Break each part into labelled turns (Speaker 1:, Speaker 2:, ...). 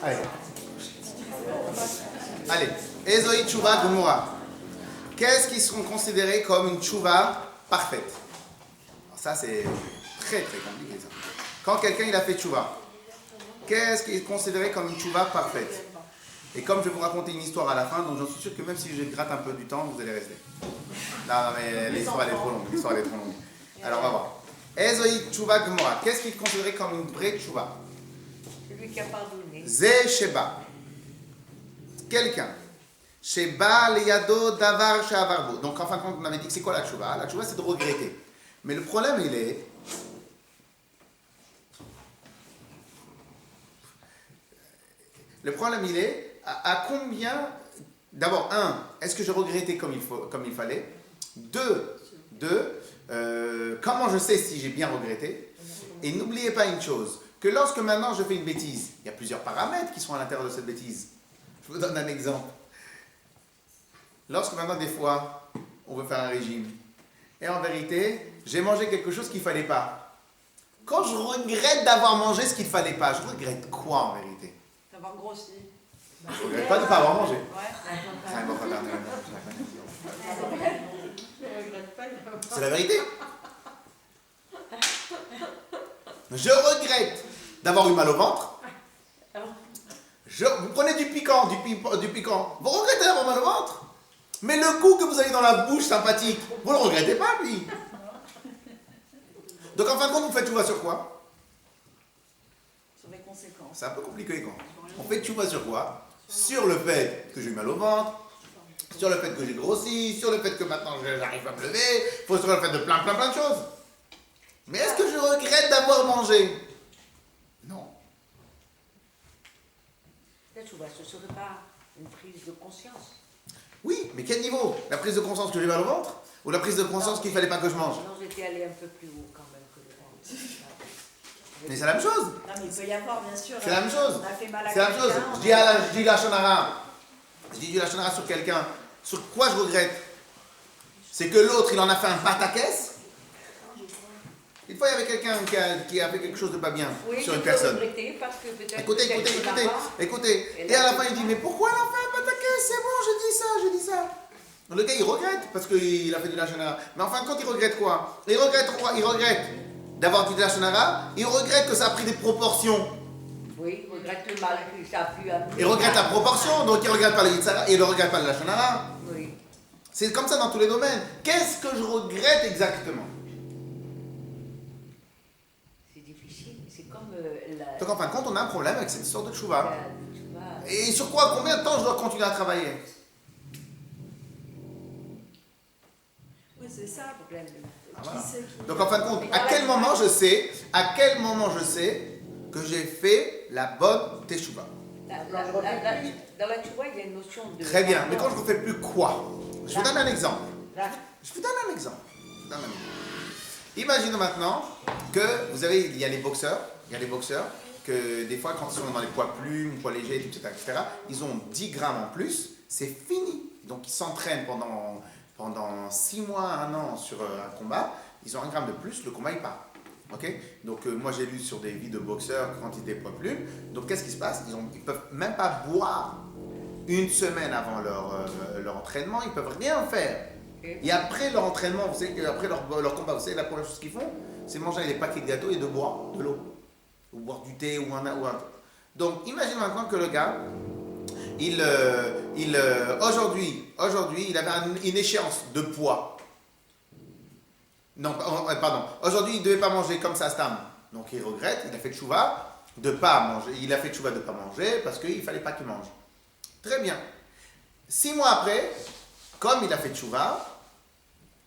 Speaker 1: Allez. Allez. Ezoi Tchouva Gomorra. Qu'est-ce qui seront considérés comme une tchouva parfaite? Alors ça, c'est très très compliqué ça. Quand quelqu'un il a fait tchouva, qu'est-ce qui est considéré comme une tchouva parfaite? Et comme je vais vous raconter une histoire à la fin, donc j'en suis sûr que même si je gratte un peu du temps, vous allez rester. Non, mais l'histoire elle est trop longue. L'histoire elle est trop longue. Alors on va voir. Ezoi Tchouva Gomorra. Qu'est-ce qui est considéré comme une vraie tchouva?
Speaker 2: Celui qui a pardonné.
Speaker 1: Zé Sheba. Quelqu'un. Sheba Leyado Davar Shavarbo. Donc en fin de compte, on avait dit que c'est quoi la tchouva? La tchouva c'est de regretter. Mais le problème il est. Le problème il est à combien. D'abord, est-ce que je regrettais comme il fallait? Deux, comment je sais si j'ai bien regretté? Et n'oubliez pas une chose, que lorsque maintenant je fais une bêtise, il y a plusieurs paramètres qui sont à l'intérieur de cette bêtise. Je vous donne un exemple. Lorsque maintenant des fois, on veut faire un régime, et en vérité, j'ai mangé quelque chose qu'il ne fallait pas. Quand je regrette d'avoir mangé ce qu'il ne fallait pas, je regrette quoi en vérité?
Speaker 2: D'avoir grossi.
Speaker 1: Je ne regrette pas de ne pas avoir mangé.
Speaker 2: Ouais.
Speaker 1: C'est la vérité. Je regrette d'avoir eu mal au ventre. Vous prenez du piquant. Vous regrettez d'avoir mal au ventre. Mais le goût que vous avez dans la bouche sympathique, vous ne le regrettez pas, lui. Donc en fin de compte, vous faites tchouva sur quoi?
Speaker 2: Sur les conséquences.
Speaker 1: C'est un peu compliqué, quoi. On fait tchouva sur quoi? Sur le fait que j'ai eu mal au ventre, sur le fait que j'ai grossi, sur le fait que maintenant j'arrive à me lever, sur le fait de plein de choses. Mais est-ce que je regrette d'avoir mangé? Non.
Speaker 2: La tchouva, ce ne serait pas une prise de conscience.
Speaker 1: Oui, mais quel niveau? La prise de conscience que j'ai mal au ventre? Ou la prise de conscience qu'il ne fallait pas que je mange?
Speaker 2: Non, j'étais allé un peu plus haut quand même que le ventre.
Speaker 1: Mais c'est la même chose.
Speaker 2: Non, mais il peut y avoir, bien sûr.
Speaker 1: C'est la même chose.
Speaker 2: On a fait mal à
Speaker 1: C'est la même chose. Je dis la shonara. Je dis du la shonara sur quelqu'un. Sur quoi je regrette? C'est que l'autre, il en a fait un pataquès. Une fois, il y avait quelqu'un qui a fait quelque chose de pas bien sur une personne.
Speaker 2: Parce que
Speaker 1: Écoutez. Et à la fin, il dit, mais pourquoi elle a fait un pataquès? C'est bon, je dis ça. Le gars, il regrette parce qu'il a fait du la shonara. Mais enfin, quand il regrette quoi? Il regrette d'avoir dit de la shonara. Il regrette que ça a pris des proportions.
Speaker 2: Oui, il regrette le mal que ça a pu amener.
Speaker 1: Il regrette la proportion, donc il ne regrette pas le yitzhara et il ne regrette pas le la shonara.
Speaker 2: Oui.
Speaker 1: C'est comme ça dans tous les domaines. Qu'est-ce que je regrette exactement?
Speaker 2: C'est difficile. C'est comme
Speaker 1: Donc en fin de compte, on a un problème avec cette sorte de tchouva. Et sur quoi? Combien de temps je dois continuer à travailler?
Speaker 3: Oui, c'est ça.
Speaker 2: problème.
Speaker 1: Voilà. Donc en fin de compte, à quel moment je sais que j'ai fait la bonne teshuva?
Speaker 2: Dans la tchouva, il y a une notion de...
Speaker 1: Très bien, mais quand je ne refais plus quoi? Je vous donne un exemple. Imaginons maintenant que il y a les boxeurs que des fois quand ils sont dans les poids plumes, poids légers, etc., ils ont 10 grammes en plus, c'est fini. Donc ils s'entraînent pendant 6 mois, 1 an sur un combat, ils ont 1 gramme de plus, le combat il part. Okay? Donc moi j'ai lu sur des vies de boxeurs quand ils étaient poids plumes, donc qu'est-ce qui se passe? Ils peuvent même pas boire une semaine avant leur entraînement, ils peuvent rien faire. Et après leur entraînement, vous savez qu'après leur combat, vous savez la première chose qu'ils font, c'est manger des paquets de gâteaux et de boire de l'eau. Ou boire du thé ou un. Donc imagine maintenant que le gars, aujourd'hui, il avait une échéance de poids. Non, pardon. Aujourd'hui, il ne devait pas manger comme ça, Stam. Donc il regrette, il a fait tchouva de ne pas manger. Il a fait tchouva de ne pas manger parce qu'il ne fallait pas qu'il mange. Très bien. 6 mois après, comme il a fait tchouva,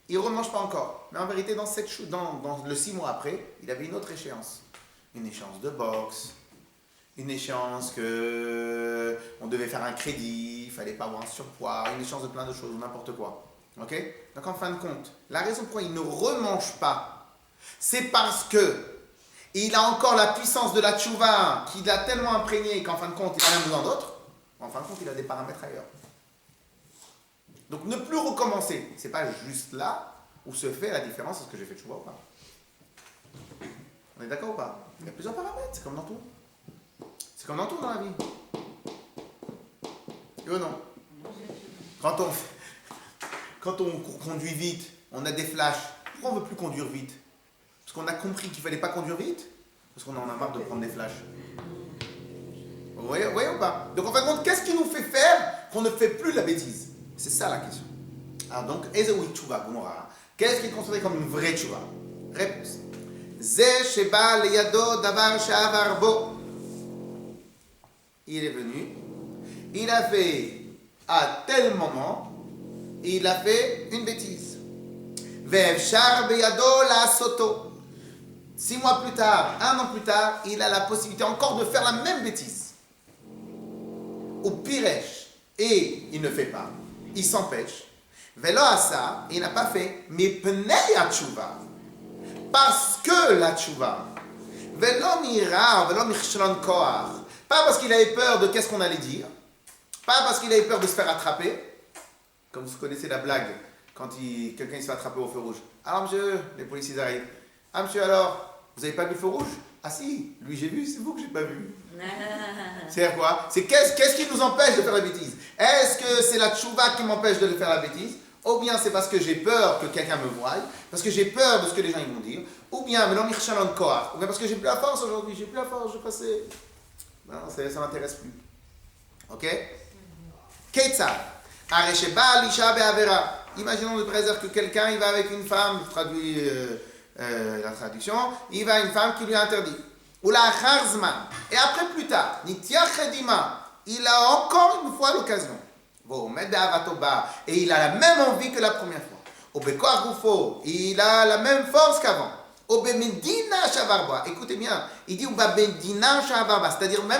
Speaker 1: il ne remange pas encore. Mais en vérité, dans le 6 mois après, il avait une autre échéance. Une échéance de boxe, une échéance que on devait faire un crédit, il ne fallait pas avoir un surpoids, une échéance de plein de choses, n'importe quoi. Ok? Donc en fin de compte, la raison pourquoi il ne remange pas, c'est parce que il a encore la puissance de la tchouva qui l'a tellement imprégné qu'en fin de compte, il n'a rien besoin d'autre. En fin de compte, il a des paramètres ailleurs. Donc ne plus recommencer, c'est pas juste là où se fait la différence, est-ce que j'ai fait tchouva ou pas? On est d'accord ou pas? Il y a plusieurs paramètres, c'est comme dans tout. C'est comme dans tout dans la vie. Oui ou non? Quand on conduit vite, on a des flashs. Pourquoi on ne veut plus conduire vite? Parce qu'on a compris qu'il ne fallait pas conduire vite? Parce qu'on en a marre de prendre des flashs. Vous voyez ou pas? Donc en fin de compte, qu'est-ce qui nous fait faire qu'on ne fait plus la bêtise? C'est ça la question. Alors donc, Ezewi Tchouva, Gomorra. Qu'est-ce qui est considéré comme une vraie tchouva? Réponse. Ze sheba leyado davar sha'avar bo. Il est venu, il a fait à tel moment, il a fait une bêtise. Ve'efshar beyado la soto. 6 mois plus tard, 1 an plus tard, il a la possibilité encore de faire la même bêtise. Ou piresh, et il ne fait pas, il s'empêche. Velo asa, il n'a pas fait, mais pnei atchouva, parce que la tchouva. Velo mira, velo michshlon koach. Pas parce qu'il avait peur de qu'est-ce qu'on allait dire, pas parce qu'il avait peur de se faire attraper, comme vous connaissez la blague, quand quelqu'un se fait attraper au feu rouge. Alors monsieur, les policiers arrivent. Ah monsieur alors, vous n'avez pas vu le feu rouge? Ah si, lui j'ai vu, c'est vous que j'ai pas vu. C'est quoi? C'est qu'est-ce qui nous empêche de faire la bêtise? Est-ce que c'est la tchouva qui m'empêche de faire la bêtise? Ou bien c'est parce que j'ai peur que quelqu'un me voie, parce que j'ai peur de ce que les gens ils vont dire, ou bien parce que j'ai plus la force aujourd'hui, j'ai plus la force, je passais. Non, ça ne m'intéresse plus. Ok? Ketzad. Aresheba lisha be'avera. Imaginons de préserve que quelqu'un il va avec une femme, je traduis la traduction, il va à une femme qui lui a interdit. Ou la charzman. Et après plus tard, nitya chedima, il a encore une fois l'occasion. Et il a la même envie que la première fois. Obekoach gufo, il a la même force qu'avant. Obemedina shavarba. Écoutez bien, il dit Obemedina shavarba, c'est-à-dire même